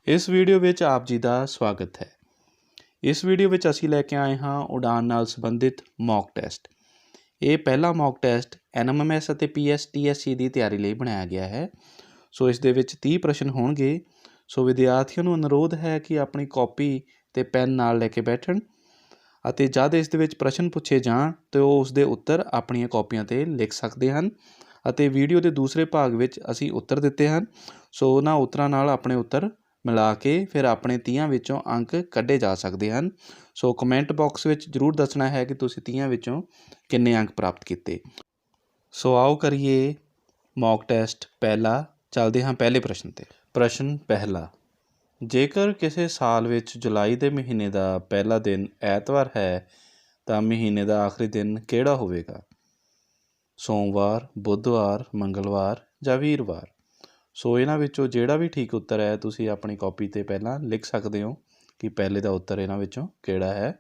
ਇਸ ਵੀਡੀਓ ਵਿੱਚ ਆਪ ਜੀ ਦਾ ਸਵਾਗਤ ਹੈ। ਇਸ ਵੀਡੀਓ ਵਿੱਚ ਅਸੀਂ ਲੈ ਕੇ ਆਏ ਹਾਂ ਉਡਾਨ ਨਾਲ ਸੰਬੰਧਿਤ ਮੌਕ ਟੈਸਟ। ਇਹ ਪਹਿਲਾ ਮੌਕ ਟੈਸਟ NMMS ਅਤੇ PSTSC ਦੀ ਤਿਆਰੀ ਲਈ ਬਣਾਇਆ ਗਿਆ ਹੈ। ਸੋ ਇਸ ਦੇ ਵਿੱਚ 30 ਪ੍ਰਸ਼ਨ ਹੋਣਗੇ। ਸੋ ਵਿਦਿਆਰਥੀਆਂ ਨੂੰ ਅਨੁਰੋਧ ਹੈ ਕਿ ਆਪਣੀ ਕਾਪੀ ਅਤੇ ਪੈਨ ਨਾਲ ਲੈ ਕੇ ਬੈਠਣ ਅਤੇ ਜਦ ਇਸ ਦੇ ਵਿੱਚ ਪ੍ਰਸ਼ਨ ਪੁੱਛੇ ਜਾਣ ਤਾਂ ਉਹ ਉਸ ਦੇ ਉੱਤਰ ਆਪਣੀਆਂ ਕਾਪੀਆਂ 'ਤੇ ਲਿਖ ਸਕਦੇ ਹਨ। ਅਤੇ ਵੀਡੀਓ ਦੇ ਦੂਸਰੇ ਭਾਗ ਵਿੱਚ ਅਸੀਂ ਉੱਤਰ ਦਿੱਤੇ ਹਨ। ਸੋ ਉਹਨਾਂ ਉੱਤਰਾਂ ਨਾਲ ਆਪਣੇ ਉੱਤਰ ਮਿਲਾ ਕੇ ਫਿਰ ਆਪਣੇ 30 ਵਿੱਚੋਂ ਅੰਕ ਕੱਢੇ ਜਾ ਸਕਦੇ ਹਨ। ਸੋ ਕਮੈਂਟ ਬਾਕਸ ਵਿੱਚ ਜ਼ਰੂਰ ਦੱਸਣਾ ਹੈ ਕਿ ਤੁਸੀਂ 30 ਵਿੱਚੋਂ ਕਿੰਨੇ ਅੰਕ ਪ੍ਰਾਪਤ ਕੀਤੇ। ਸੋ ਆਓ ਕਰੀਏ ਮੌਕ ਟੈਸਟ ਪਹਿਲਾ। ਚੱਲਦੇ ਹਾਂ ਪਹਿਲੇ ਪ੍ਰਸ਼ਨ 'ਤੇ। ਪ੍ਰਸ਼ਨ ਪਹਿਲਾ, ਜੇਕਰ ਕਿਸੇ ਸਾਲ ਵਿੱਚ ਜੁਲਾਈ ਦੇ ਮਹੀਨੇ ਦਾ ਪਹਿਲਾ ਦਿਨ ਐਤਵਾਰ ਹੈ ਤਾਂ ਮਹੀਨੇ ਦਾ ਆਖਰੀ ਦਿਨ ਕਿਹੜਾ ਹੋਵੇਗਾ? ਸੋਮਵਾਰ, ਬੁੱਧਵਾਰ, ਮੰਗਲਵਾਰ ਜਾਂ ਵੀਰਵਾਰ? ਸੋ ਇਹਨਾਂ ਵਿੱਚੋਂ ਜਿਹੜਾ ਵੀ ਠੀਕ ਉੱਤਰ ਹੈ ਤੁਸੀਂ ਆਪਣੀ ਕਾਪੀ 'ਤੇ ਪਹਿਲਾਂ ਲਿਖ ਸਕਦੇ ਹੋ ਕਿ ਪਹਿਲੇ ਦਾ ਉੱਤਰ ਇਹਨਾਂ ਵਿੱਚੋਂ ਕਿਹੜਾ ਹੈ।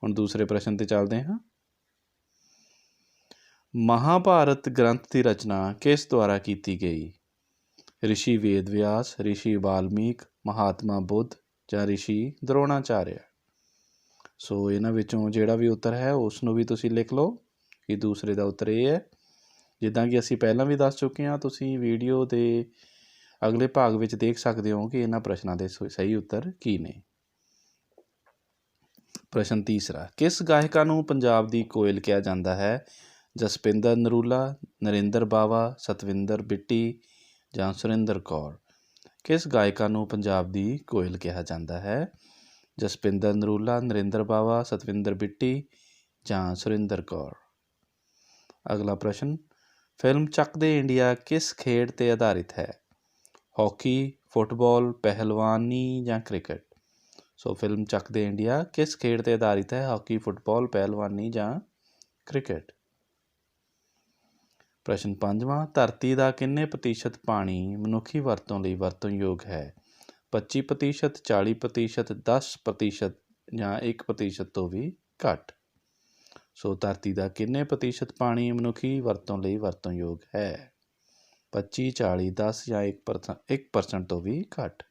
ਹੁਣ ਦੂਸਰੇ ਪ੍ਰਸ਼ਨ 'ਤੇ ਚੱਲਦੇ ਹਾਂ। ਮਹਾਭਾਰਤ ਗ੍ਰੰਥ ਦੀ ਰਚਨਾ ਕਿਸ ਦੁਆਰਾ ਕੀਤੀ ਗਈ? ਰਿਸ਼ੀ ਵੇਦ ਵਿਆਸ, ਰਿਸ਼ੀ ਵਾਲਮੀਕ, ਮਹਾਤਮਾ ਬੁੱਧ ਜਾਂ ਰਿਸ਼ੀ ਦਰੋਣਾਚਾਰਿਆ? ਸੋ ਇਹਨਾਂ ਵਿੱਚੋਂ ਜਿਹੜਾ ਵੀ ਉੱਤਰ ਹੈ ਉਸ ਨੂੰ ਵੀ ਤੁਸੀਂ ਲਿਖ ਲਓ ਕਿ ਦੂਸਰੇ ਦਾ ਉੱਤਰ ਇਹ ਹੈ। ਜਿੱਦਾਂ ਕਿ ਅਸੀਂ ਪਹਿਲਾਂ ਵੀ ਦੱਸ ਚੁੱਕੇ ਹਾਂ, ਤੁਸੀਂ ਵੀਡੀਓ ਦੇ ਅਗਲੇ ਭਾਗ ਵਿੱਚ ਦੇਖ ਸਕਦੇ ਹੋ ਕਿ ਇਹਨਾਂ ਪ੍ਰਸ਼ਨਾਂ ਦੇ ਸਹੀ ਉੱਤਰ ਕੀ ਨੇ। ਪ੍ਰਸ਼ਨ ਤੀਸਰਾ, ਕਿਸ ਗਾਇਕਾ ਨੂੰ ਪੰਜਾਬ ਦੀ ਕੋਇਲ ਕਿਹਾ ਜਾਂਦਾ ਹੈ? ਜਸਪਿੰਦਰ ਨਰੂਲਾ, ਨਰਿੰਦਰ ਬਾਵਾ, ਸਤਵਿੰਦਰ ਬਿੱਟੀ ਜਾਂ ਸੁਰਿੰਦਰ ਕੌਰ? ਕਿਸ ਗਾਇਕਾ ਨੂੰ ਪੰਜਾਬ ਦੀ ਕੋਇਲ ਕਿਹਾ ਜਾਂਦਾ ਹੈ? ਜਸਪਿੰਦਰ ਨਰੂਲਾ, ਨਰਿੰਦਰ ਬਾਵਾ, ਸਤਵਿੰਦਰ ਬਿੱਟੀ ਜਾਂ ਸੁਰਿੰਦਰ ਕੌਰ? ਅਗਲਾ ਪ੍ਰਸ਼ਨ, ਫਿਲਮ ਚੱਕ ਦੇ ਇੰਡੀਆ ਕਿਸ ਖੇਡ 'ਤੇ ਆਧਾਰਿਤ ਹੈ? ਹਾਕੀ, ਫੁੱਟਬਾਲ, ਪਹਿਲਵਾਨੀ ਜਾਂ ਕ੍ਰਿਕਟ? ਸੋ ਫਿਲਮ ਚੱਕ ਦੇ ਇੰਡੀਆ ਕਿਸ ਖੇਡ 'ਤੇ ਆਧਾਰਿਤ ਹੈ? ਹਾਕੀ, ਫੁੱਟਬਾਲ, ਪਹਿਲਵਾਨੀ ਜਾਂ ਕ੍ਰਿਕਟ? ਪ੍ਰਸ਼ਨ ਪੰਜਵਾਂ, ਧਰਤੀ ਦਾ ਕਿੰਨੇ ਪ੍ਰਤੀਸ਼ਤ ਪਾਣੀ ਮਨੁੱਖੀ ਵਰਤੋਂ ਲਈ ਵਰਤੋਂਯੋਗ ਹੈ? 25%, 40%, 10% ਜਾਂ 1% ਤੋਂ ਵੀ ਘੱਟ? ਸੋ ਧਰਤੀ ਦਾ ਕਿੰਨੇ ਪ੍ਰਤੀਸ਼ਤ ਪਾਣੀ ਮਨੁੱਖੀ ਵਰਤੋਂ ਲਈ ਵਰਤੋਂਯੋਗ ਹੈ? 25, 40, 10 ਜਾਂ 1% ਤੋਂ ਵੀ ਘੱਟ?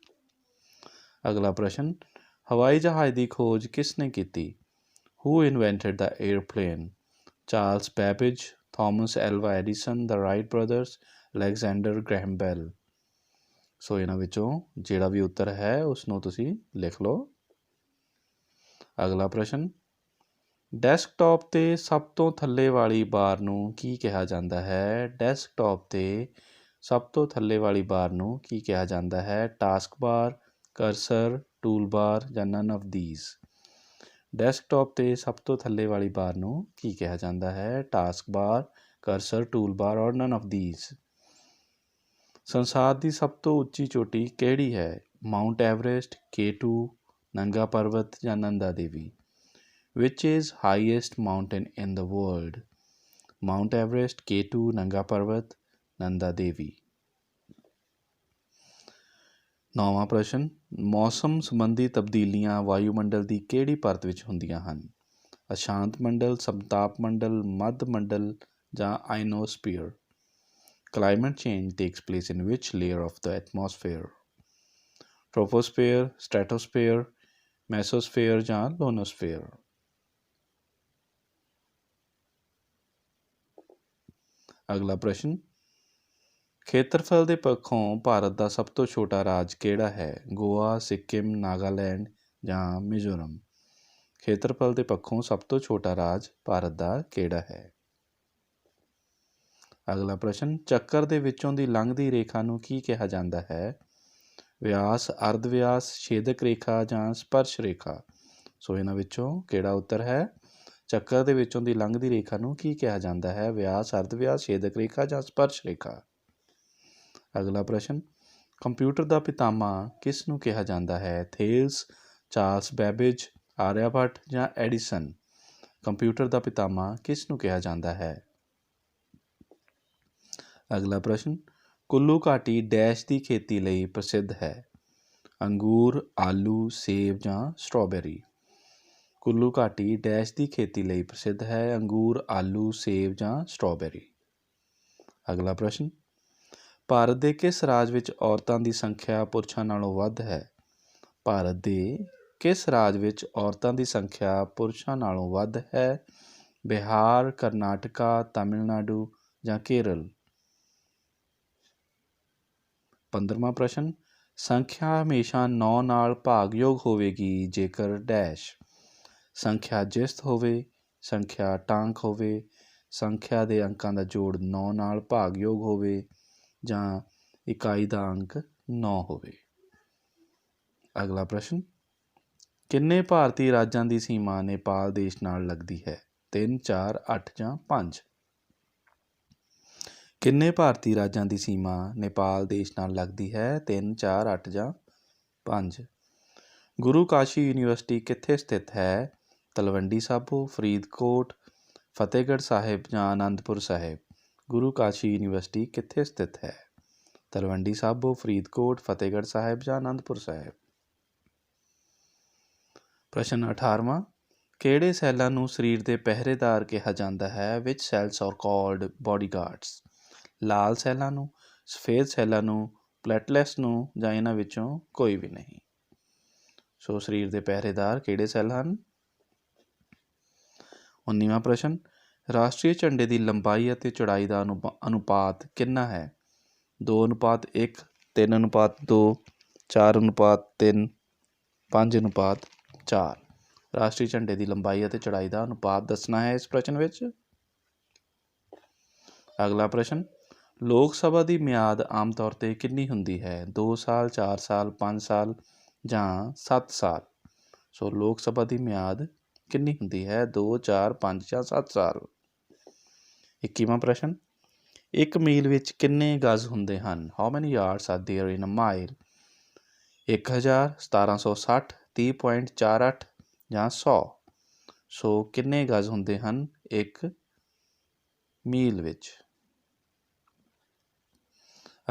ਅਗਲਾ ਪ੍ਰਸ਼ਨ, ਹਵਾਈ ਜਹਾਜ਼ ਦੀ ਖੋਜ ਕਿਸ ਨੇ ਕੀਤੀ? ਹੂ ਇਨਵੈਂਟਡ ਦਾ airplane? Charles ਬੈਬੇਜ, Thomas Elva Edison, ਦਾ ਰਾਈਟ ਬ੍ਰਦਰਸ, ਅਲੈਗਜ਼ੈਂਡਰ ਗ੍ਰੈਹਮ ਬੈਲ? ਸੋ ਇਹਨਾਂ ਵਿੱਚੋਂ ਜਿਹੜਾ ਵੀ ਉੱਤਰ ਹੈ ਉਸ ਨੂੰ ਤੁਸੀਂ ਲਿਖ ਲਓ। ਅਗਲਾ ਪ੍ਰਸ਼ਨ, ਡੈਸਕਟਾਪ 'ਤੇ ਸਭ ਤੋਂ ਥੱਲੇ ਵਾਲੀ ਬਾਰ ਨੂੰ ਕੀ ਕਿਹਾ ਜਾਂਦਾ ਹੈ? ਡੈਸਕਟਾਪ 'ਤੇ ਸਭ ਤੋਂ ਥੱਲੇ ਵਾਲੀ ਬਾਰ ਨੂੰ ਕੀ ਕਿਹਾ ਜਾਂਦਾ ਹੈ? ਟਾਸਕ ਬਾਰ, ਕਰਸਰ, ਟੂਲ ਬਾਰ ਜਾਂ ਨਨ ਆਫ ਦੀਜ਼? ਡੈਸਕਟਾਪ 'ਤੇ ਸਭ ਤੋਂ ਥੱਲੇ ਵਾਲੀ ਬਾਰ ਨੂੰ ਕੀ ਕਿਹਾ ਜਾਂਦਾ ਹੈ? ਟਾਸਕ ਬਾਰ, ਕਰਸਰ, ਟੂਲ ਬਾਰ ਔਰ ਨਨ ਆਫ ਦੀਜ਼? ਸੰਸਾਰ ਦੀ ਸਭ ਤੋਂ ਉੱਚੀ ਚੋਟੀ ਕਿਹੜੀ ਹੈ? ਮਾਊਂਟ ਐਵਰੈਸਟ, K2, ਨੰਗਾ ਪਰਬਤ ਜਾਂ Nanda Devi? Which is highest mountain in the world? Mount Everest, K2, ਨੰਗਾ ਪਰਬਤ, ਨੰਦਾ ਦੇਵੀ? ਨੌਵਾਂ ਪ੍ਰਸ਼ਨ, ਮੌਸਮ ਸੰਬੰਧੀ ਤਬਦੀਲੀਆਂ ਵਾਯੂਮੰਡਲ ਦੀ ਕਿਹੜੀ ਪਰਤ ਵਿੱਚ ਹੁੰਦੀਆਂ ਹਨ? ਅਸ਼ਾਂਤ ਮੰਡਲ, ਸਮਤਾਪ ਮੰਡਲ, ਮੱਧ ਮੰਡਲ ਜਾਂ ਆਇਨੋਸਫੀਅਰ? Climate change takes place in which layer of the atmosphere? Troposphere, stratosphere, mesosphere ਜਾਂ ਲੋਨੋਸਫੀਅਰ? ਅਗਲਾ ਪ੍ਰਸ਼ਨ, ਖੇਤਰਫਲ ਦੇ ਪੱਖੋਂ ਭਾਰਤ ਦਾ ਸਭ ਤੋਂ ਛੋਟਾ ਰਾਜ ਕਿਹੜਾ ਹੈ? ਗੋਆ, ਸਿੱਕਿਮ, ਨਾਗਾਲੈਂਡ ਜਾਂ ਮਿਜ਼ੋਰਮ? ਖੇਤਰਫਲ ਦੇ ਪੱਖੋਂ ਸਭ ਤੋਂ ਛੋਟਾ ਰਾਜ ਭਾਰਤ ਦਾ ਕਿਹੜਾ ਹੈ? ਅਗਲਾ ਪ੍ਰਸ਼ਨ, ਚੱਕਰ ਦੇ ਵਿੱਚੋਂ ਦੀ ਲੰਘਦੀ ਰੇਖਾ ਨੂੰ ਕੀ ਕਿਹਾ ਜਾਂਦਾ ਹੈ? ਵਿਆਸ, ਅਰਧ ਵਿਆਸ, ਛੇਦਕ ਰੇਖਾ ਜਾਂ ਸਪਰਸ਼ ਰੇਖਾ? ਸੋ ਇਹਨਾਂ ਵਿੱਚੋਂ ਕਿਹੜਾ ਉੱਤਰ ਹੈ? ਚੱਕਰ ਦੇ ਵਿੱਚੋਂ ਦੀ ਲੰਘਦੀ ਰੇਖਾ ਨੂੰ ਕੀ ਕਿਹਾ ਜਾਂਦਾ ਹੈ? ਵਿਆਸ, ਅਰਧ ਵਿਆਸ, ਛੇਦਕ ਰੇਖਾ ਜਾਂ ਸਪਰਸ਼ ਰੇਖਾ? ਅਗਲਾ ਪ੍ਰਸ਼ਨ, ਕੰਪਿਊਟਰ ਦਾ ਪਿਤਾਮਾ ਕਿਸ ਨੂੰ ਕਿਹਾ ਜਾਂਦਾ ਹੈ? ਥੇਲਸ, ਚਾਰਲਸ ਬੈਬੇਜ, ਆਰਿਆਭੱਟ ਜਾਂ ਐਡੀਸਨ? ਕੰਪਿਊਟਰ ਦਾ ਪਿਤਾਮਾ ਕਿਸ ਨੂੰ ਕਿਹਾ ਜਾਂਦਾ ਹੈ? ਅਗਲਾ ਪ੍ਰਸ਼ਨ, ਕੁੱਲੂ ਘਾਟੀ ਡੈਸ਼ ਦੀ ਖੇਤੀ ਲਈ ਪ੍ਰਸਿੱਧ ਹੈ? ਅੰਗੂਰ, ਆਲੂ, ਸੇਬ ਜਾਂ ਸਟ੍ਰਾਬੇਰੀ? ਕੁੱਲੂ ਘਾਟੀ ਡੈਸ਼ ਦੀ ਖੇਤੀ ਲਈ ਪ੍ਰਸਿੱਧ ਹੈ? ਅੰਗੂਰ, ਆਲੂ, ਸੇਬ ਜਾਂ ਸਟ੍ਰਾਬੇਰੀ? ਅਗਲਾ ਪ੍ਰਸ਼ਨ, ਭਾਰਤ ਦੇ ਕਿਸ ਰਾਜ ਵਿੱਚ ਔਰਤਾਂ ਦੀ ਸੰਖਿਆ ਪੁਰਸ਼ਾਂ ਨਾਲੋਂ ਵੱਧ ਹੈ? ਭਾਰਤ ਦੇ ਕਿਸ ਰਾਜ ਵਿੱਚ ਔਰਤਾਂ ਦੀ ਸੰਖਿਆ ਪੁਰਸ਼ਾਂ ਨਾਲੋਂ ਵੱਧ ਹੈ? ਬਿਹਾਰ, ਕਰਨਾਟਕਾ, ਤਮਿਲਨਾਡੂ ਜਾਂ ਕੇਰਲ? 15ਵਾਂ ਪ੍ਰਸ਼ਨ, ਸੰਖਿਆ ਹਮੇਸ਼ਾ 9 ਨਾਲ ਭਾਗਯੋਗ ਹੋਵੇਗੀ ਜੇਕਰ ਡੈਸ਼ ਸੰਖਿਆ ਜਿਸਤ ਹੋਵੇ, ਸੰਖਿਆ ਟਾਂਕ ਹੋਵੇ, ਸੰਖਿਆ ਦੇ ਅੰਕਾਂ ਦਾ ਜੋੜ 9 ਨਾਲ ਭਾਗਯੋਗ ਹੋਵੇ ਜਾਂ ਇਕਾਈ ਦਾ ਅੰਕ 9 ਹੋਵੇ। ਅਗਲਾ ਪ੍ਰਸ਼ਨ, ਕਿੰਨੇ ਭਾਰਤੀ ਰਾਜਾਂ ਦੀ ਸੀਮਾ ਨੇਪਾਲ ਦੇਸ਼ ਨਾਲ ਲੱਗਦੀ ਹੈ? 3, 4, 8 ਜਾਂ 5? ਕਿੰਨੇ ਭਾਰਤੀ ਰਾਜਾਂ ਦੀ ਸੀਮਾ ਨੇਪਾਲ ਦੇਸ਼ ਨਾਲ ਲੱਗਦੀ ਹੈ? 3, 4, 8 ਜਾਂ 5? ਗੁਰੂ ਕਾਸ਼ੀ ਯੂਨੀਵਰਸਿਟੀ ਕਿੱਥੇ ਸਥਿਤ ਹੈ? ਤਲਵੰਡੀ ਸਾਬੋ, ਫਰੀਦਕੋਟ, ਫਤਿਹਗੜ੍ਹ ਸਾਹਿਬ ਜਾਂ ਅਨੰਦਪੁਰ ਸਾਹਿਬ? ਗੁਰੂ ਕਾਸ਼ੀ ਯੂਨੀਵਰਸਿਟੀ ਕਿੱਥੇ ਸਥਿਤ ਹੈ? ਤਲਵੰਡੀ ਸਾਬੋ, ਫਰੀਦਕੋਟ, ਫਤਿਹਗੜ੍ਹ ਸਾਹਿਬ ਜਾਂ ਅਨੰਦਪੁਰ ਸਾਹਿਬ? ਪ੍ਰਸ਼ਨ 18ਵਾਂ, ਕਿਹੜੇ ਸੈੱਲਾਂ ਨੂੰ ਸਰੀਰ ਦੇ ਪਹਿਰੇਦਾਰ ਕਿਹਾ ਜਾਂਦਾ ਹੈ? ਵਿਚ ਸੈਲਸ ਆਰ ਕਾਲਡ ਬਾਡੀਗਾਰਡਸ? ਲਾਲ ਸੈੱਲਾਂ ਨੂੰ, ਸਫੇਦ ਸੈੱਲਾਂ ਨੂੰ, ਪਲੇਟਲੈਟਸ ਨੂੰ ਜਾਂ ਇਹਨਾਂ ਵਿੱਚੋਂ ਕੋਈ ਵੀ ਨਹੀਂ? ਸੋ ਸਰੀਰ ਦੇ ਪਹਿਰੇਦਾਰ ਕਿਹੜੇ ਸੈੱਲ ਹਨ? 19ਵਾਂ ਪ੍ਰਸ਼ਨ, ਰਾਸ਼ਟਰੀ ਝੰਡੇ ਦੀ ਲੰਬਾਈ ਅਤੇ ਚੌੜਾਈ ਦਾ ਅਨੁਪਾਤ ਕਿੰਨਾ ਹੈ? 2:1, 3:2, 4:3, 5:4? ਰਾਸ਼ਟਰੀ ਝੰਡੇ ਦੀ ਲੰਬਾਈ ਅਤੇ ਚੌੜਾਈ ਦਾ ਅਨੁਪਾਤ ਦੱਸਣਾ ਹੈ ਇਸ ਪ੍ਰਸ਼ਨ ਵਿੱਚ। ਅਗਲਾ ਪ੍ਰਸ਼ਨ, ਲੋਕ ਸਭਾ ਦੀ ਮਿਆਦ ਆਮ ਤੌਰ 'ਤੇ ਕਿੰਨੀ ਹੁੰਦੀ ਹੈ? 2 ਸਾਲ, 4 ਸਾਲ, 5 ਸਾਲ ਜਾਂ 7 ਸਾਲ? ਸੋ ਲੋਕ ਸਭਾ ਦੀ ਮਿਆਦ ਕਿੰਨੀ ਹੁੰਦੀ ਹੈ? 2, 4, 5 ਜਾਂ 7 ਸਾਲ? 21ਵਾਂ ਪ੍ਰਸ਼ਨ, 1 ਮੀਲ ਵਿੱਚ ਕਿੰਨੇ ਗਜ਼ ਹੁੰਦੇ ਹਨ? How many yards are there in a mile? 1000, 1760, 30.48 ਜਾਂ 100? ਸੋ ਕਿੰਨੇ ਗਜ਼ ਹੁੰਦੇ ਹਨ 1 ਮੀਲ ਵਿੱਚ?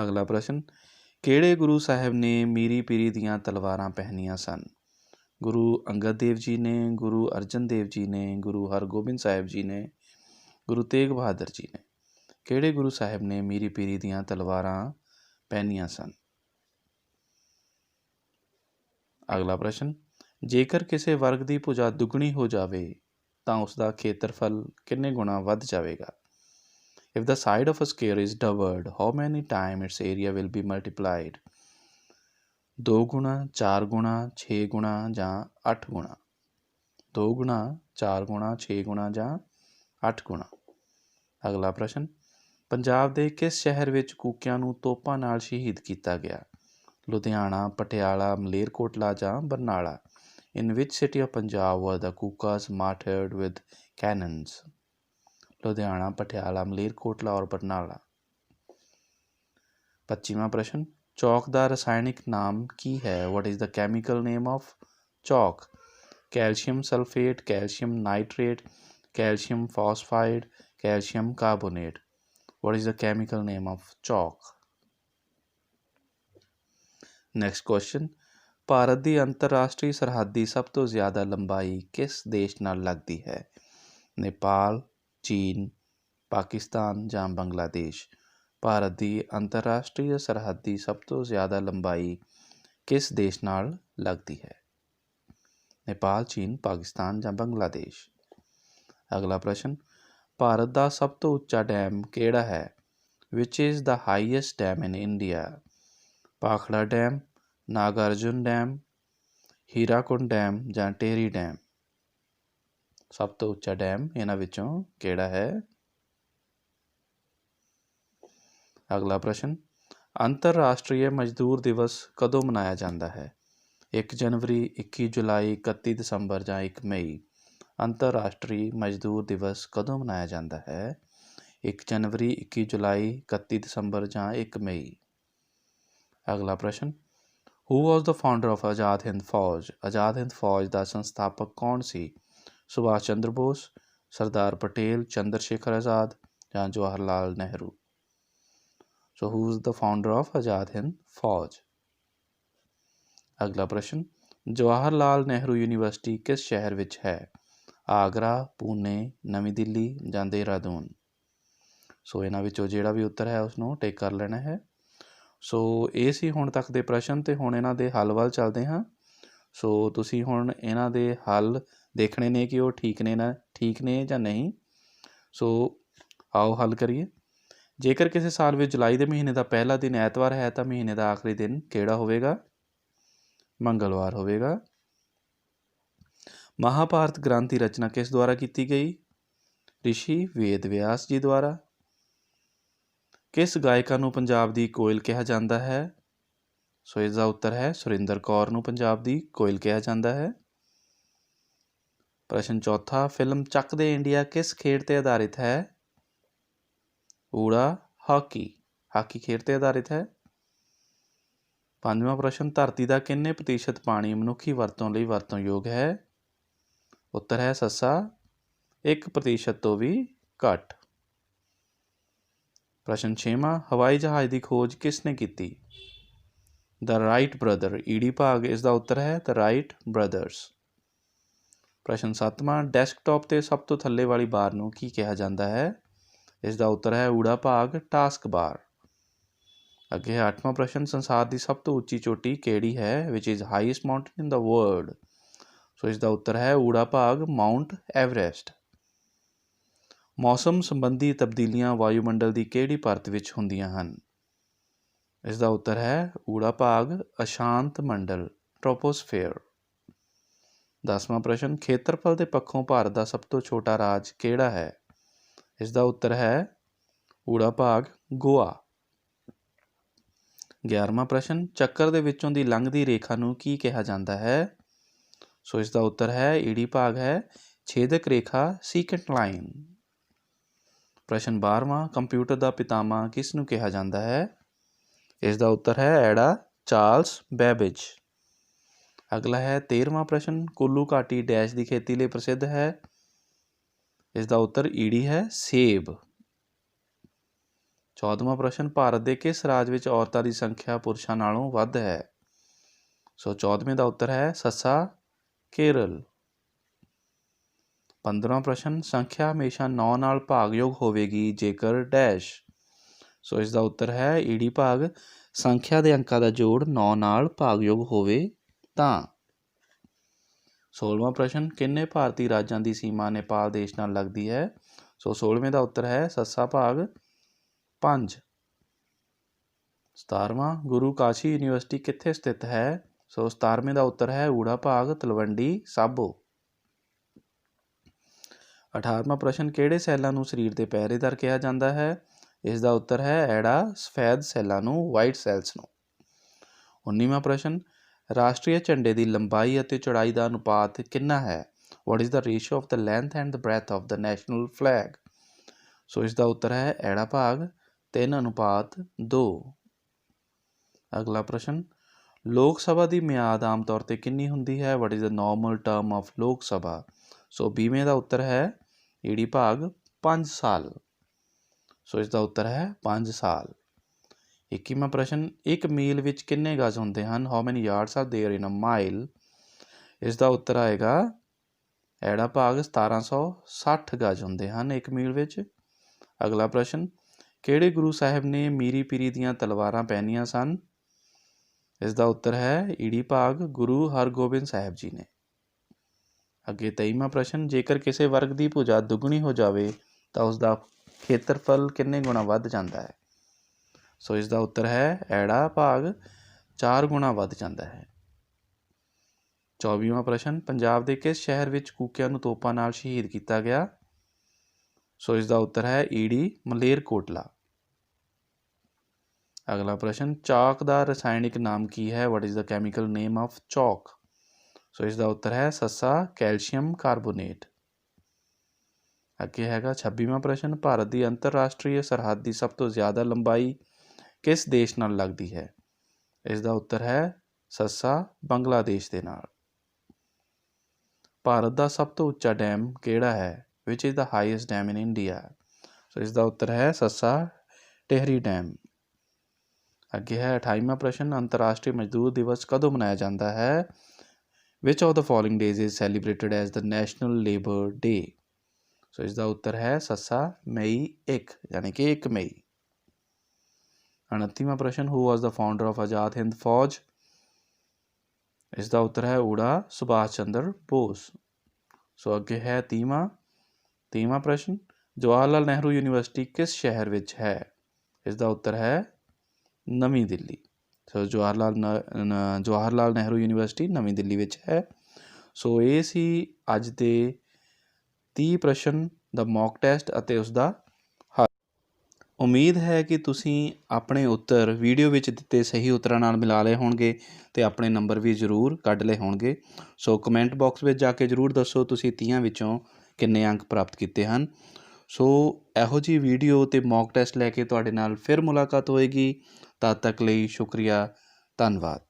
ਅਗਲਾ ਪ੍ਰਸ਼ਨ, ਕਿਹੜੇ ਗੁਰੂ ਸਾਹਿਬ ਨੇ ਮੀਰੀ ਪੀਰੀ ਦੀਆਂ ਤਲਵਾਰਾਂ ਪਹਿਨੀਆਂ ਸਨ? ਗੁਰੂ ਅੰਗਦ ਦੇਵ ਜੀ ਨੇ, ਗੁਰੂ ਅਰਜਨ ਦੇਵ ਜੀ ਨੇ, ਗੁਰੂ ਹਰਗੋਬਿੰਦ ਸਾਹਿਬ ਜੀ ਨੇ, ਗੁਰੂ ਤੇਗ ਬਹਾਦਰ ਜੀ ਨੇ? ਕਿਹੜੇ ਗੁਰੂ ਸਾਹਿਬ ਨੇ ਮੀਰੀ ਪੀਰੀ ਦੀਆਂ ਤਲਵਾਰਾਂ ਪਹਿਨੀਆਂ ਸਨ? ਅਗਲਾ ਪ੍ਰਸ਼ਨ, ਜੇਕਰ ਕਿਸੇ ਵਰਗ ਦੀ ਭੁਜਾ ਦੁੱਗਣੀ ਹੋ ਜਾਵੇ ਤਾਂ ਉਸ ਦਾ ਖੇਤਰਫਲ ਕਿੰਨੇ ਗੁਣਾ ਵੱਧ ਜਾਵੇਗਾ? If the side of a square is doubled, how many times its area will be multiplied? 2 ਗੁਣਾ, 4 ਗੁਣਾ, 6 ਗੁਣਾ ਜਾਂ 8 ਗੁਣਾ? 2 ਗੁਣਾ, 4 ਗੁਣਾ, 6 ਗੁਣਾ ਜਾਂ 8 ਗੁਣਾ? ਅਗਲਾ ਪ੍ਰਸ਼ਨ, ਪੰਜਾਬ ਦੇ ਕਿਸ ਸ਼ਹਿਰ ਵਿੱਚ ਕੂਕਿਆਂ ਨੂੰ ਤੋਪਾਂ ਨਾਲ ਸ਼ਹੀਦ ਕੀਤਾ ਗਿਆ? ਲੁਧਿਆਣਾ, ਪਟਿਆਲਾ, ਮਲੇਰਕੋਟਲਾ ਜਾਂ Barnala? In which city of Punjab were the Kukas martyred with cannons? Ludhiana, Patiala, Malerkotla ਔਰ ਬਰਨਾਲਾ? 25ਵਾਂ ਪ੍ਰਸ਼ਨ, ਚੌਕ ਦਾ ਰਸਾਇਣਿਕ ਨਾਮ ਕੀ ਹੈ? What is the chemical name of chalk? Calcium sulphate, calcium nitrate, calcium phosphide, calcium carbonate? What is the chemical name of chalk? Next question, Bharat ਦੀ ਅੰਤਰਰਾਸ਼ਟਰੀ ਸਰਹੱਦ ਦੀ ਸਭ ਤੋਂ ਜ਼ਿਆਦਾ ਲੰਬਾਈ ਕਿਸ ਦੇਸ਼ ਨਾਲ ਲੱਗਦੀ ਹੈ? ਨੇਪਾਲ, ਚੀਨ, ਪਾਕਿਸਤਾਨ ਜਾਂ ਬੰਗਲਾਦੇਸ਼? ਭਾਰਤ ਦੀ ਅੰਤਰਰਾਸ਼ਟਰੀ ਸਰਹੱਦ ਦੀ ਸਭ ਤੋਂ ਜ਼ਿਆਦਾ ਲੰਬਾਈ ਕਿਸ ਦੇਸ਼ ਨਾਲ ਲੱਗਦੀ ਹੈ? ਨੇਪਾਲ, ਚੀਨ, ਪਾਕਿਸਤਾਨ ਜਾਂ ਬੰਗਲਾਦੇਸ਼? ਅਗਲਾ ਪ੍ਰਸ਼ਨ, ਭਾਰਤ ਦਾ ਸਭ ਤੋਂ ਉੱਚਾ ਡੈਮ ਕਿਹੜਾ ਹੈ? Which is the highest dam in India? Bhakra dam, Nagarjuna dam, Hirakud dam ਜਾਂ ਟੇਰੀ ਡੈਮ? ਸਭ ਤੋਂ ਉੱਚਾ ਡੈਮ ਇਹਨਾਂ ਵਿੱਚੋਂ ਕਿਹੜਾ ਹੈ? ਅਗਲਾ ਪ੍ਰਸ਼ਨ, ਅੰਤਰਰਾਸ਼ਟਰੀ ਮਜ਼ਦੂਰ ਦਿਵਸ ਕਦੋਂ ਮਨਾਇਆ ਜਾਂਦਾ ਹੈ? 1 ਜਨਵਰੀ, 21 ਜੁਲਾਈ, 31 ਦਸੰਬਰ ਜਾਂ 1 ਮਈ? ਅੰਤਰਰਾਸ਼ਟਰੀ ਮਜ਼ਦੂਰ ਦਿਵਸ ਕਦੋਂ ਮਨਾਇਆ ਜਾਂਦਾ ਹੈ? 1 ਜਨਵਰੀ, 21 ਜੁਲਾਈ, 31 ਦਸੰਬਰ ਜਾਂ 1 ਮਈ? ਅਗਲਾ ਪ੍ਰਸ਼ਨ, ਹੂ ਵਾਜ਼ ਦ ਫਾਊਂਡਰ ਆਫ ਆਜ਼ਾਦ ਹਿੰਦ ਫੌਜ? ਆਜ਼ਾਦ ਹਿੰਦ ਫੌਜ ਦਾ ਸੰਸਥਾਪਕ ਕੌਣ ਸੀ? ਸੁਭਾਸ਼ ਚੰਦਰ ਬੋਸ, ਸਰਦਾਰ ਪਟੇਲ, ਚੰਦਰ ਸ਼ੇਖਰ ਆਜ਼ਾਦ ਜਾਂ Jawahar Lal Nehru? So who is the founder of Azad Hind Fauj? ਅਗਲਾ ਪ੍ਰਸ਼ਨ, ਜਵਾਹਰ ਲਾਲ ਨਹਿਰੂ ਯੂਨੀਵਰਸਿਟੀ ਕਿਸ ਸ਼ਹਿਰ ਵਿੱਚ ਹੈ? ਆਗਰਾ, ਪੂਨੇ, ਨਵੀਂ ਦਿੱਲੀ ਜਾਂ ਦੇਹਰਾਦੂਨ? ਸੋ ਇਹਨਾਂ ਵਿੱਚੋਂ ਜਿਹੜਾ ਵੀ ਉੱਤਰ ਹੈ ਉਸਨੂੰ ਟਿਕ ਕਰ ਲੈਣਾ ਹੈ। ਸੋ ਇਹ ਸੀ ਹੁਣ ਤੱਕ ਦੇ ਪ੍ਰਸ਼ਨ, ਅਤੇ ਹੁਣ ਇਹਨਾਂ ਦੇ ਹੱਲ ਵੱਲ ਚੱਲਦੇ ਹਾਂ। ਸੋ ਤੁਸੀਂ ਹੁਣ ਇਹਨਾਂ ਦੇ ਹੱਲ ਦੇਖਣੇ ਨੇ ਕਿ ਉਹ ਠੀਕ ਨੇ ਜਾਂ ਨਹੀਂ। ਸੋ ਆਓ ਹੱਲ ਕਰੀਏ। ਜੇਕਰ ਕਿਸੇ ਸਾਲ ਵਿੱਚ ਜੁਲਾਈ ਦੇ ਮਹੀਨੇ ਦਾ ਪਹਿਲਾ ਦਿਨ ਐਤਵਾਰ ਹੈ ਤਾਂ ਮਹੀਨੇ ਦਾ ਆਖਰੀ ਦਿਨ ਕਿਹੜਾ ਹੋਵੇਗਾ? ਮੰਗਲਵਾਰ ਹੋਵੇਗਾ। ਮਹਾਭਾਰਤ ਗ੍ਰੰਥ ਦੀ ਰਚਨਾ ਕਿਸ ਦੁਆਰਾ ਕੀਤੀ ਗਈ? ਰਿਸ਼ੀ ਵੇਦ ਵਿਆਸ ਜੀ ਦੁਆਰਾ। ਕਿਸ ਗਾਇਕਾ ਨੂੰ ਪੰਜਾਬ ਦੀ ਕੋਇਲ ਕਿਹਾ ਜਾਂਦਾ ਹੈ? ਸੋ ਇਸ ਦਾ ਉੱਤਰ ਹੈ ਸੁਰਿੰਦਰ ਕੌਰ ਨੂੰ ਪੰਜਾਬ ਦੀ ਕੋਇਲ ਕਿਹਾ ਜਾਂਦਾ ਹੈ। ਪ੍ਰਸ਼ਨ ਚੌਥਾ, ਫਿਲਮ ਚੱਕ ਦੇ ਇੰਡੀਆ ਕਿਸ ਖੇਡ 'ਤੇ ਆਧਾਰਿਤ ਹੈ? ਊੜਾ ਹਾਕੀ ਖੇਡ 'ਤੇ ਆਧਾਰਿਤ ਹੈ। ਪੰਜਵਾਂ ਪ੍ਰਸ਼ਨ, ਧਰਤੀ ਦਾ ਕਿੰਨੇ ਪ੍ਰਤੀਸ਼ਤ ਪਾਣੀ ਮਨੁੱਖੀ ਵਰਤੋਂ ਲਈ ਵਰਤੋਂਯੋਗ ਹੈ? ਉੱਤਰ ਹੈ ਸੱਸਾ 1% ਤੋਂ ਵੀ ਘੱਟ। ਪ੍ਰਸ਼ਨ ਛੇਵਾਂ, ਹਵਾਈ ਜਹਾਜ਼ ਦੀ ਖੋਜ ਕਿਸ ਨੇ ਕੀਤੀ? ਦ ਰਾਈਟ ਬ੍ਰਦਰ ਈਡੀ ਭਾਗ ਇਸ ਦਾ ਉੱਤਰ ਹੈ ਦ ਰਾਈਟ ਬ੍ਰਦਰਸ। ਪ੍ਰਸ਼ਨ ਸੱਤਵਾਂ, ਡੈਸਕਟਾਪ 'ਤੇ ਸਭ ਤੋਂ ਥੱਲੇ ਵਾਲੀ ਬਾਰ ਨੂੰ ਕੀ ਕਿਹਾ ਜਾਂਦਾ ਹੈ? ਇਸ ਦਾ ਉੱਤਰ ਹੈ ਊੜਾ ਭਾਗ ਟਾਸਕ ਬਾਰ। ਅੱਗੇ ਹੈ ਅੱਠਵਾਂ ਪ੍ਰਸ਼ਨ, ਸੰਸਾਰ ਦੀ ਸਭ ਤੋਂ ਉੱਚੀ ਚੋਟੀ ਕਿਹੜੀ ਹੈ? Which is highest mountain in the world. ਸੋ ਇਸ ਦਾ ਉੱਤਰ ਹੈ ਊੜਾ ਭਾਗ ਮਾਊਂਟ ਐਵਰੈਸਟ। ਮੌਸਮ ਸੰਬੰਧੀ ਤਬਦੀਲੀਆਂ ਵਾਯੂਮੰਡਲ ਦੀ ਕਿਹੜੀ ਪਰਤ ਵਿੱਚ ਹੁੰਦੀਆਂ ਹਨ? ਇਸ ਦਾ ਉੱਤਰ ਹੈ ਊੜਾ ਭਾਗ ਅਸ਼ਾਂਤ ਮੰਡਲ ਟ੍ਰੋਪੋਸਫੇਅਰ। 10ਵਾਂ ਪ੍ਰਸ਼ਨ, ਖੇਤਰਫਲ ਦੇ ਪੱਖੋਂ ਭਾਰਤ ਦਾ ਸਭ ਤੋਂ ਛੋਟਾ ਰਾਜ ਕਿਹੜਾ ਹੈ? ਇਸ ਦਾ ਉੱਤਰ ਹੈ ਊੜਾ ਭਾਗ ਗੋਆ। 11ਵਾਂ ਪ੍ਰਸ਼ਨ, ਚੱਕਰ ਦੇ ਵਿੱਚੋਂ ਦੀ ਲੰਘਦੀ ਰੇਖਾ ਨੂੰ ਕੀ ਕਿਹਾ ਜਾਂਦਾ ਹੈ? ਸੋ ਇਸ ਦਾ ਉੱਤਰ ਹੈ ਈੜੀ ਭਾਗ ਹੈ ਛੇਦਕ ਰੇਖਾ ਸੀਕੈਂਟ ਲਾਈਨ। ਪ੍ਰਸ਼ਨ 12ਵਾਂ, ਕੰਪਿਊਟਰ ਦਾ ਪਿਤਾਮਾ ਕਿਸ ਨੂੰ ਕਿਹਾ ਜਾਂਦਾ ਹੈ? ਇਸ ਦਾ ਉੱਤਰ ਹੈ ਐੜਾ ਚਾਰਲਸ ਬੈਬੇਜ। ਅਗਲਾ ਹੈ 13ਵਾਂ ਪ੍ਰਸ਼ਨ, ਕੁੱਲੂ ਘਾਟੀ ਡੈਸ਼ ਦੀ ਖੇਤੀ ਲਈ ਪ੍ਰਸਿੱਧ ਹੈ? ਇਸ ਦਾ ਉੱਤਰ ਈੜੀ ਹੈ ਸੇਬ। 14ਵਾਂ ਪ੍ਰਸ਼ਨ, ਭਾਰਤ ਦੇ ਕਿਸ ਰਾਜ ਵਿੱਚ ਔਰਤਾਂ ਦੀ ਸੰਖਿਆ ਪੁਰਸ਼ਾਂ ਨਾਲੋਂ ਵੱਧ ਹੈ? ਸੋ 14ਵੇਂ ਦਾ ਉੱਤਰ ਹੈ ਸੱਸਾ ਕੇਰਲ। 15ਵਾਂ ਪ੍ਰਸ਼ਨ, ਸੰਖਿਆ ਹਮੇਸ਼ਾ 9 ਨਾਲ ਭਾਗਯੋਗ ਹੋਵੇਗੀ ਜੇਕਰ ਡੈਸ਼। ਸੋ ਇਸ ਦਾ ਉੱਤਰ ਹੈ ਈੜੀ ਭਾਗ ਸੰਖਿਆ ਦੇ ਅੰਕਾਂ ਦਾ ਜੋੜ 9 ਨਾਲ ਭਾਗਯੋਗ ਹੋਵੇ ਤਾਂ। 16ਵਾਂ ਪ੍ਰਸ਼ਨ, ਕਿੰਨੇ ਭਾਰਤੀ ਰਾਜਾਂ ਦੀ ਸੀਮਾ ਨੇਪਾਲ ਦੇਸ਼ ਨਾਲ ਲੱਗਦੀ ਹੈ? ਸੋ 16ਵੇਂ ਦਾ ਉੱਤਰ ਹੈ ਸੱਸਾ ਭਾਗ 5। 17ਵਾਂ, ਗੁਰੂ ਕਾਸ਼ੀ ਯੂਨੀਵਰਸਿਟੀ ਕਿੱਥੇ ਸਥਿਤ ਹੈ? ਸੋ 17ਵੇਂ ਦਾ ਉੱਤਰ ਹੈ ਊੜਾ ਭਾਗ ਤਲਵੰਡੀ ਸਾਬੋ। 18ਵਾਂ ਪ੍ਰਸ਼ਨ, ਕਿਹੜੇ ਸੈੱਲਾਂ ਨੂੰ ਸਰੀਰ ਦੇ ਪਹਿਰੇਦਾਰ ਕਿਹਾ ਜਾਂਦਾ ਹੈ? ਇਸ ਦਾ ਉੱਤਰ ਹੈ ਐੜਾ ਸਫੈਦ ਸੈੱਲਾਂ ਨੂੰ ਵਾਈਟ ਸੈਲਸ ਨੂੰ। 19ਵਾਂ ਪ੍ਰਸ਼ਨ, ਰਾਸ਼ਟਰੀ ਝੰਡੇ ਦੀ ਲੰਬਾਈ ਅਤੇ ਚੌੜਾਈ ਦਾ ਅਨੁਪਾਤ ਕਿੰਨਾ ਹੈ? What is the ratio of the length and the breadth of the national flag? ਸੋ ਇਸ ਦਾ ਉੱਤਰ ਹੈ ਐੜਾ ਭਾਗ 3:2। ਅਗਲਾ ਪ੍ਰਸ਼ਨ, ਲੋਕ ਸਭਾ ਦੀ ਮਿਆਦ ਆਮ ਤੌਰ 'ਤੇ ਕਿੰਨੀ ਹੁੰਦੀ ਹੈ? What is the normal term of ਲੋਕ ਸਭਾ? ਸੋ 20ਵੇਂ ਦਾ ਉੱਤਰ ਹੈ ਈੜੀ ਭਾਗ 5 ਸਾਲ। ਸੋ ਇਸ ਦਾ ਉੱਤਰ ਹੈ 5 ਸਾਲ। 21ਵਾਂ ਪ੍ਰਸ਼ਨ, ਇੱਕ ਮੀਲ ਵਿੱਚ ਕਿੰਨੇ ਗਜ਼ ਹੁੰਦੇ ਹਨ? How many yards are there in a mile? ਇਸ ਦਾ ਉੱਤਰ ਆਏਗਾ ਐੜਾ ਭਾਗ 1760 ਗਜ਼ ਹੁੰਦੇ ਹਨ ਇੱਕ ਮੀਲ ਵਿੱਚ। ਅਗਲਾ ਪ੍ਰਸ਼ਨ, ਕਿਹੜੇ ਗੁਰੂ ਸਾਹਿਬ ਨੇ ਮੀਰੀ ਪੀਰੀ ਦੀਆਂ ਤਲਵਾਰਾਂ ਪਹਿਨੀਆਂ ਸਨ? ਇਸ ਦਾ ਉੱਤਰ ਹੈ ਈੜੀ ਭਾਗ ਗੁਰੂ ਹਰਗੋਬਿੰਦ ਸਾਹਿਬ ਜੀ ਨੇ। ਅੱਗੇ 23ਵਾਂ ਪ੍ਰਸ਼ਨ, ਜੇਕਰ ਕਿਸੇ ਵਰਗ ਦੀ ਭੁਜਾ ਦੁੱਗਣੀ ਹੋ ਜਾਵੇ ਤਾਂ ਉਸ ਦਾ ਖੇਤਰਫਲ ਕਿੰਨੇ ਗੁਣਾ ਵੱਧ ਜਾਂਦਾ ਹੈ? ਸੋ ਇਸ ਦਾ ਉੱਤਰ ਹੈ ਐੜਾ ਭਾਗ 4 ਗੁਣਾ ਵੱਧ ਜਾਂਦਾ ਹੈ। 24ਵਾਂ ਪ੍ਰਸ਼ਨ, ਪੰਜਾਬ ਦੇ ਕਿਸ ਸ਼ਹਿਰ ਵਿੱਚ ਕੂਕਿਆਂ ਨੂੰ ਤੋਪਾਂ ਨਾਲ ਸ਼ਹੀਦ ਕੀਤਾ ਗਿਆ? ਸੋ ਇਸ ਦਾ ਉੱਤਰ ਹੈ ਈੜੀ ਮਲੇਰਕੋਟਲਾ। ਅਗਲਾ ਪ੍ਰਸ਼ਨ, ਚਾਕ ਦਾ ਰਸਾਇਣਿਕ ਨਾਮ ਕੀ ਹੈ? What is the chemical name of chalk? ਸੋ ਇਸ ਦਾ ਉੱਤਰ ਹੈ ਸੱਸਾ ਕੈਲਸ਼ੀਅਮ ਕਾਰਬੋਨੇਟ। ਅੱਗੇ ਹੈਗਾ 26ਵਾਂ ਪ੍ਰਸ਼ਨ, ਭਾਰਤ ਦੀ ਅੰਤਰਰਾਸ਼ਟਰੀ ਸਰਹੱਦ ਦੀ ਸਭ ਤੋਂ ਜ਼ਿਆਦਾ ਲੰਬਾਈ ਕਿਸ ਦੇਸ਼ ਨਾਲ ਲੱਗਦੀ ਹੈ? ਇਸ ਦਾ ਉੱਤਰ ਹੈ ਸੱਸਾ ਬੰਗਲਾਦੇਸ਼ ਦੇ ਨਾਲ। ਭਾਰਤ ਦਾ ਸਭ ਤੋਂ ਉੱਚਾ ਡੈਮ ਕਿਹੜਾ ਹੈ? Which is the highest dam in India? ਸੋ ਇਸ ਦਾ ਉੱਤਰ ਹੈ ਸੱਸਾ ਟਿਹਰੀ ਡੈਮ। ਅੱਗੇ ਹੈ 28ਵਾਂ ਪ੍ਰਸ਼ਨ, ਅੰਤਰਰਾਸ਼ਟਰੀ ਮਜ਼ਦੂਰ ਦਿਵਸ ਕਦੋਂ ਮਨਾਇਆ ਜਾਂਦਾ ਹੈ? Which of the following days is celebrated as the national labour day? ਸੋ ਇਸ ਦਾ ਉੱਤਰ ਹੈ ਸੱਸਾ ਮਈ 1 ਯਾਨੀ ਕਿ 1 ਮਈ। 29ਵਾਂ ਪ੍ਰਸ਼ਨ, ਹੂ ਵਾਜ਼ ਦ ਫਾਊਂਡਰ ਆਫ ਆਜ਼ਾਦ ਹਿੰਦ ਫੌਜ? ਇਸ ਦਾ ਉੱਤਰ ਹੈ ਊੜਾ ਸੁਭਾਸ਼ ਚੰਦਰ ਬੋਸ। ਸੋ ਅੱਗੇ ਹੈ ਤੀਵਾਂ ਪ੍ਰਸ਼ਨ, ਜਵਾਹਰ ਲਾਲ ਨਹਿਰੂ ਯੂਨੀਵਰਸਿਟੀ ਕਿਸ ਸ਼ਹਿਰ ਵਿੱਚ ਹੈ? ਇਸ ਦਾ ਉੱਤਰ ਹੈ ਨਵੀਂ ਦਿੱਲੀ। ਸੋ ਜਵਾਹਰ ਲਾਲ ਨਹਿਰੂ ਯੂਨੀਵਰਸਿਟੀ ਨਵੀਂ ਦਿੱਲੀ ਵਿੱਚ ਹੈ। ਸੋ ਇਹ ਸੀ ਅੱਜ ਦੇ 30 ਪ੍ਰਸ਼ਨ ਦਾ ਮੌਕ ਟੈਸਟ ਅਤੇ ਉਸਦਾ ਹੱਲ। ਉਮੀਦ ਹੈ ਕਿ ਤੁਸੀਂ ਆਪਣੇ ਉੱਤਰ ਵੀਡੀਓ ਵਿੱਚ ਦਿੱਤੇ ਸਹੀ ਉੱਤਰਾਂ ਨਾਲ ਮਿਲਾ ਲਏ ਹੋਣਗੇ ਅਤੇ ਆਪਣੇ ਨੰਬਰ ਵੀ ਜ਼ਰੂਰ ਕੱਢ ਲਏ ਹੋਣਗੇ। ਸੋ ਕਮੈਂਟ ਬਾਕਸ ਵਿੱਚ ਜਾ ਕੇ ਜ਼ਰੂਰ ਦੱਸੋ ਤੁਸੀਂ 30 ਵਿੱਚੋਂ ਕਿੰਨੇ ਅੰਕ ਪ੍ਰਾਪਤ ਕੀਤੇ ਹਨ। ਸੋ ਇਹੋ ਜਿਹੀ ਵੀਡੀਓ ਅਤੇ ਮੌਕ ਟੈਸਟ ਲੈ ਕੇ ਤੁਹਾਡੇ ਨਾਲ ਫਿਰ ਮੁਲਾਕਾਤ ਹੋਏਗੀ। ਤਦ ਤੱਕ ਲਈ ਸ਼ੁਕਰੀਆ, ਧੰਨਵਾਦ।